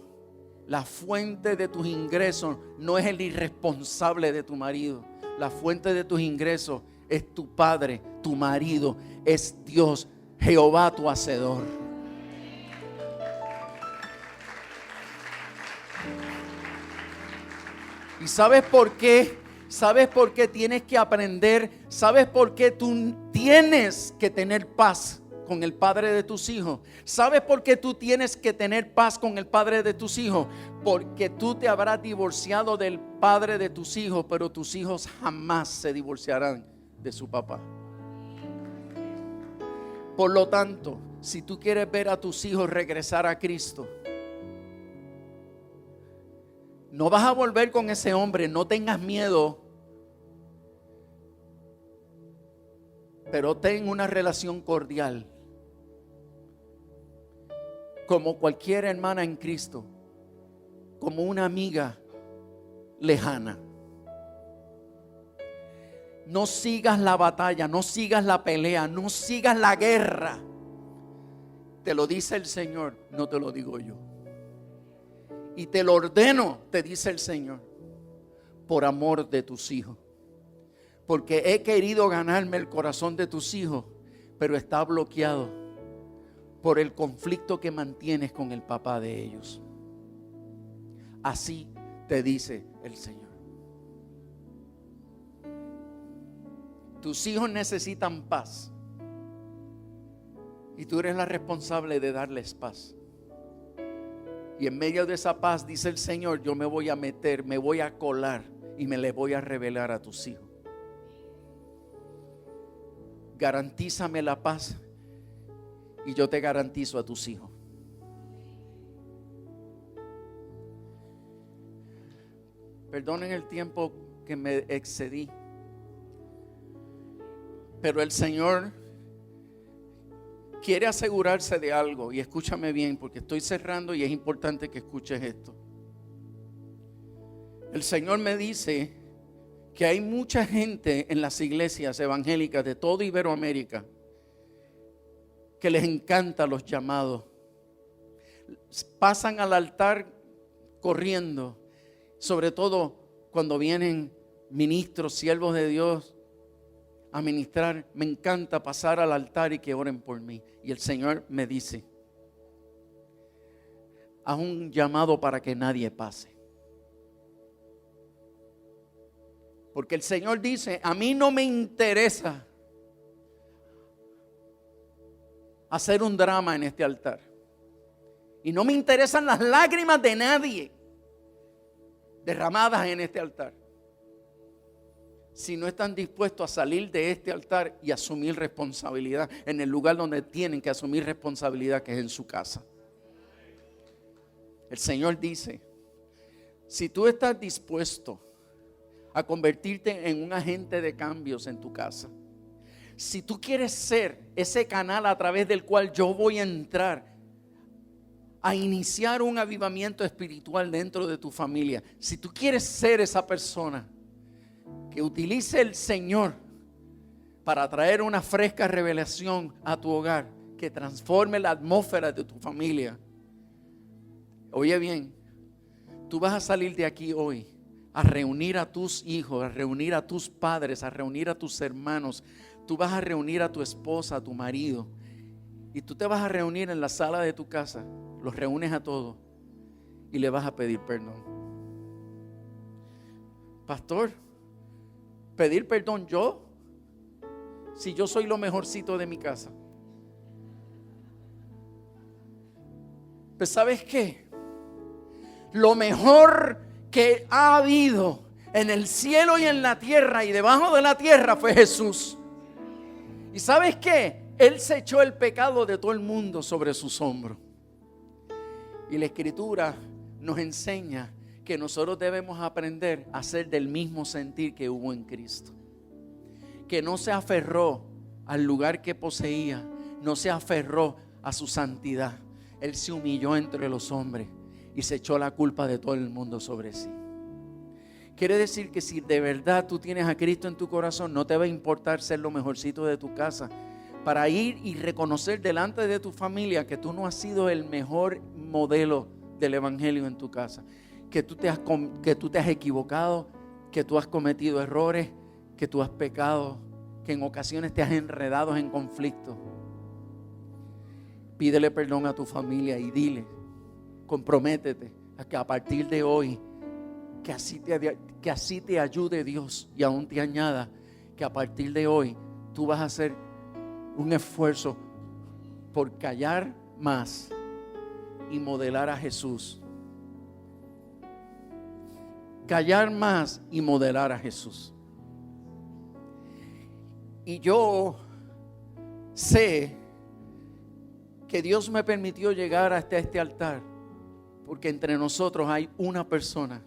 La fuente de tus ingresos no es el irresponsable de tu marido. La fuente de tus ingresos es tu padre, tu marido, es Dios, Jehová tu hacedor. ¿Y sabes por qué? ¿Sabes por qué tienes que aprender? ¿Sabes por qué tú tienes que tener paz con el padre de tus hijos? ¿Sabes por qué tú tienes que tener paz con el padre de tus hijos? Porque tú te habrás divorciado del padre de tus hijos, pero tus hijos jamás se divorciarán de su papá. Por lo tanto, si tú quieres ver a tus hijos regresar a Cristo, no vas a volver con ese hombre, no tengas miedo. Pero ten una relación cordial, como cualquier hermana en Cristo, como una amiga lejana. No sigas la batalla, no sigas la pelea, no sigas la guerra. Te lo dice el Señor, no te lo digo yo. Y te lo ordeno, te dice el Señor, por amor de tus hijos. Porque he querido ganarme el corazón de tus hijos, pero está bloqueado por el conflicto que mantienes con el papá de ellos. Así te dice el Señor. Tus hijos necesitan paz. Y tú eres la responsable de darles paz. Y en medio de esa paz, dice el Señor, yo me voy a meter, me voy a colar y me le voy a revelar a tus hijos. Garantízame la paz y yo te garantizo a tus hijos. Perdonen el tiempo que me excedí, pero el Señor quiere asegurarse de algo. Y escúchame bien, porque estoy cerrando y es importante que escuches esto. El Señor me dice que hay mucha gente en las iglesias evangélicas de toda Iberoamérica que les encantan los llamados. Pasan al altar corriendo, sobre todo cuando vienen ministros, siervos de Dios a ministrar. Me encanta pasar al altar y que oren por mí. Y el Señor me dice: haz un llamado para que nadie pase. Porque el Señor dice: a mí no me interesa hacer un drama en este altar. Y no me interesan las lágrimas de nadie derramadas en este altar, si no están dispuestos a salir de este altar y asumir responsabilidad en el lugar donde tienen que asumir responsabilidad, que es en su casa. El Señor dice: si tú estás dispuesto a convertirte en un agente de cambios en tu casa. Si tú quieres ser ese canal a través del cual yo voy a entrar a iniciar un avivamiento espiritual dentro de tu familia, si tú quieres ser esa persona que utilice el Señor para traer una fresca revelación a tu hogar, que transforme la atmósfera de tu familia, oye bien, tú vas a salir de aquí hoy a reunir a tus hijos, a reunir a tus padres, a reunir a tus hermanos. Tú vas a reunir a tu esposa, a tu marido, y tú te vas a reunir en la sala de tu casa. Los reúnes a todos y le vas a pedir perdón. Pastor, ¿pedir perdón yo? Si yo soy lo mejorcito de mi casa. Pues ¿sabes qué? Lo mejor que ha habido en el cielo y en la tierra y debajo de la tierra fue Jesús. ¿Y sabes qué? Él se echó el pecado de todo el mundo sobre sus hombros. Y la Escritura nos enseña que nosotros debemos aprender a ser del mismo sentir que hubo en Cristo. Que no se aferró al lugar que poseía, no se aferró a su santidad. Él se humilló entre los hombres y se echó la culpa de todo el mundo sobre sí. Quiere decir que si de verdad tú tienes a Cristo en tu corazón, no te va a importar ser lo mejorcito de tu casa, para ir y reconocer delante de tu familia que tú no has sido el mejor modelo del evangelio en tu casa, que tú te has equivocado, que tú has cometido errores, que tú has pecado, que en ocasiones te has enredado en conflicto. Pídele perdón a tu familia y dile, comprométete a que a partir de hoy, que así te ayude Dios y aún te añada, que a partir de hoy tú vas a hacer un esfuerzo por callar más y modelar a Jesús. Callar más y modelar a Jesús. Y yo sé que Dios me permitió llegar hasta este altar porque entre nosotros hay una persona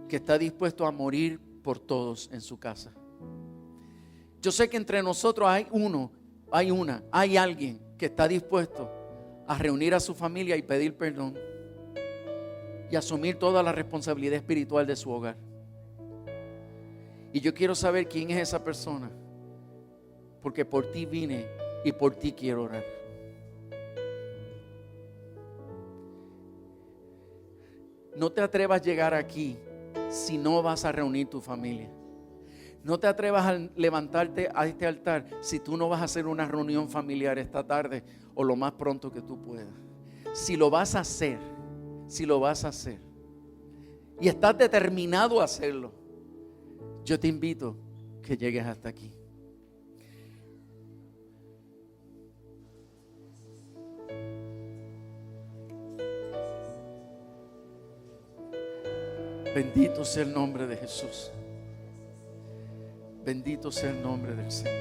que está dispuesto a morir por todos en su casa. Yo sé que entre nosotros hay alguien que está dispuesto a reunir a su familia y pedir perdón y asumir toda la responsabilidad espiritual de su hogar. Y yo quiero saber quién es esa persona, porque por ti vine y por ti quiero orar. No te atrevas a llegar aquí si no vas a reunir tu familia. No te atrevas a levantarte a este altar si tú no vas a hacer una reunión familiar esta tarde o lo más pronto que tú puedas. Si lo vas a hacer y estás determinado a hacerlo, yo te invito que llegues hasta aquí. Bendito sea el nombre de Jesús. Bendito sea el nombre del Señor.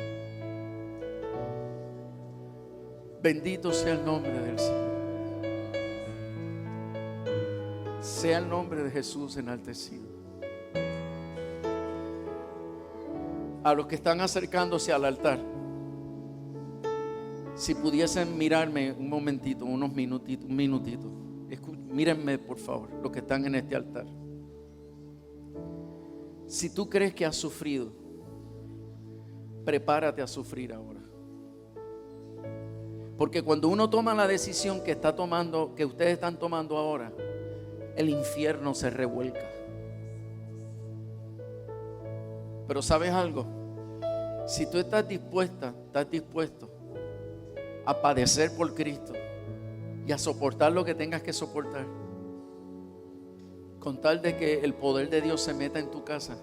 Bendito sea el nombre del Señor. Sea el nombre de Jesús enaltecido. A los que están acercándose al altar, si pudiesen mirarme un momentito, un minutito. Mírenme por favor, los que están en este altar. Si tú crees que has sufrido, prepárate a sufrir ahora. Porque cuando uno toma la decisión que ustedes están tomando ahora, el infierno se revuelca. Pero ¿sabes algo? Si tú estás dispuesto a padecer por Cristo y a soportar lo que tengas que soportar, con tal de que el poder de Dios se meta en tu casa,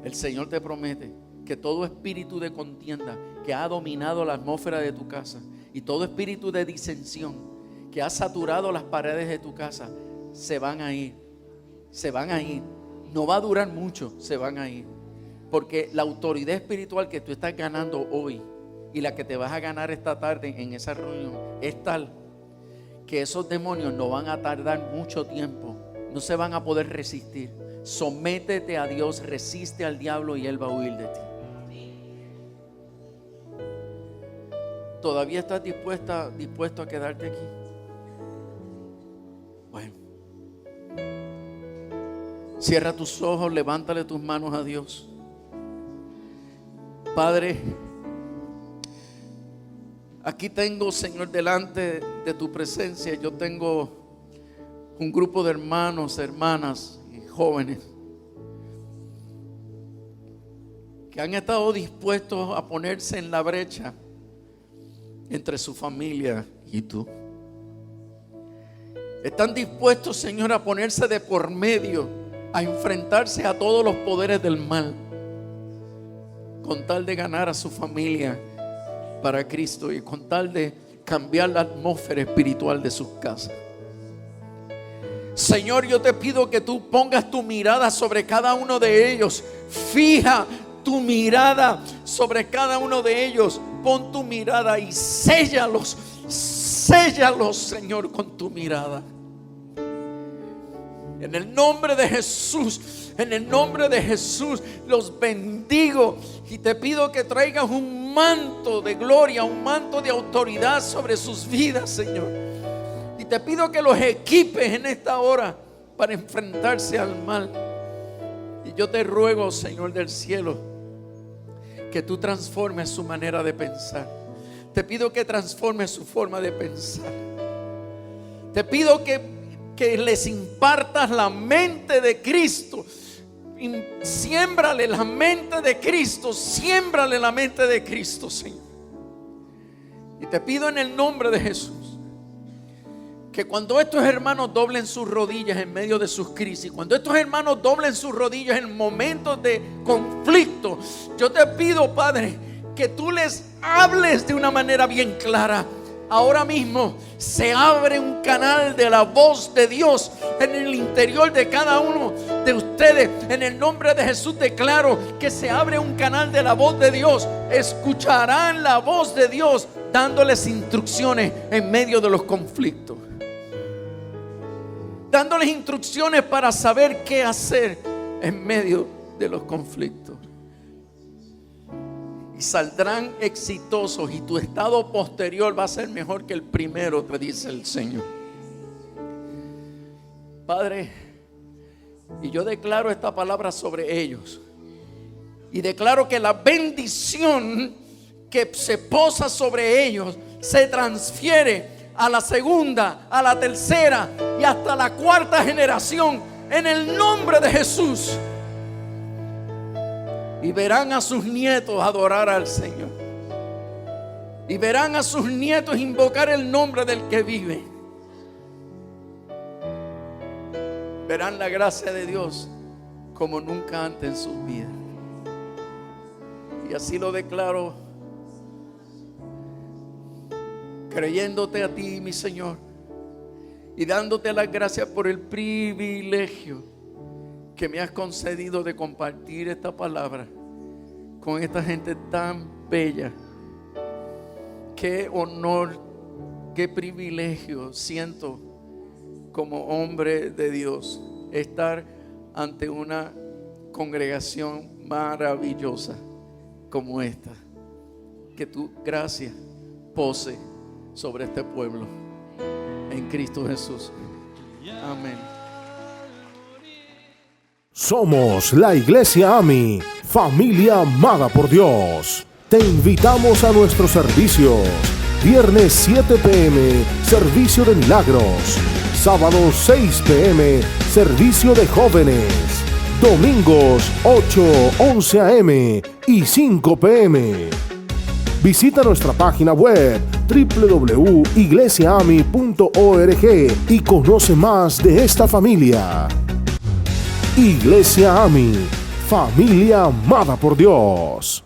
el Señor te promete que todo espíritu de contienda que ha dominado la atmósfera de tu casa y todo espíritu de disensión que ha saturado las paredes de tu casa se van a ir. No va a durar mucho, se van a ir. Porque la autoridad espiritual que tú estás ganando hoy y la que te vas a ganar esta tarde en esa reunión es tal que esos demonios no van a tardar mucho tiempo. No se van a poder resistir. Sométete a Dios, resiste al diablo y Él va a huir de ti. ¿Todavía estás dispuesto a quedarte aquí? Bueno. Cierra tus ojos, levántale tus manos a Dios. Padre, aquí tengo, Señor, delante de tu presencia, yo tengo un grupo de hermanos, hermanas y jóvenes que han estado dispuestos a ponerse en la brecha entre su familia y tú. Están dispuestos, Señor, a ponerse de por medio, a enfrentarse a todos los poderes del mal, con tal de ganar a su familia para Cristo y con tal de cambiar la atmósfera espiritual de sus casas. Señor, yo te pido que tú pongas tu mirada sobre cada uno de ellos. Fija tu mirada sobre cada uno de ellos. Pon tu mirada y séllalos, Señor, con tu mirada. En el nombre de Jesús, en el nombre de Jesús, los bendigo y te pido que traigas un manto de gloria, un manto de autoridad sobre sus vidas, Señor. Y te pido que los equipes en esta hora para enfrentarse al mal. Y yo te ruego, Señor del cielo, que tú transformes su manera de pensar. Te pido que transformes su forma de pensar. Te pido que les impartas la mente de Cristo. Siémbrale la mente de Cristo. Siémbrale la mente de Cristo, Señor. Y te pido en el nombre de Jesús que cuando estos hermanos doblen sus rodillas en medio de sus crisis, cuando estos hermanos doblen sus rodillas en momentos de conflicto, yo te pido, Padre, que tú les hables de una manera bien clara. Ahora mismo se abre un canal de la voz de Dios en el interior de cada uno de ustedes. En el nombre de Jesús declaro que se abre un canal de la voz de Dios. Escucharán la voz de Dios dándoles instrucciones en medio de los conflictos, dándoles instrucciones para saber qué hacer en medio de los conflictos. Y saldrán exitosos y tu estado posterior va a ser mejor que el primero, te dice el Señor. Padre, y yo declaro esta palabra sobre ellos. Y declaro que la bendición que se posa sobre ellos se transfiere a la segunda, a la tercera y hasta la cuarta generación en el nombre de Jesús. Y verán a sus nietos adorar al Señor. Y verán a sus nietos invocar el nombre del que vive. Verán la gracia de Dios como nunca antes en sus vidas. Y así lo declaro, creyéndote a ti, mi Señor, y dándote las gracias por el privilegio que me has concedido de compartir esta palabra con esta gente tan bella. Qué honor, qué privilegio siento como hombre de Dios estar ante una congregación maravillosa como esta. Que tu gracia pose sobre este pueblo en Cristo Jesús. Amén. Somos la Iglesia AMI, familia amada por Dios. Te invitamos a nuestros servicios. Viernes 7 p.m, servicio de milagros. Sábado 6 p.m, servicio de jóvenes. Domingos 8, 11 a.m. y 5 p.m. Visita nuestra página web www.iglesiaami.org y conoce más de esta familia. Iglesia AMI, familia amada por Dios.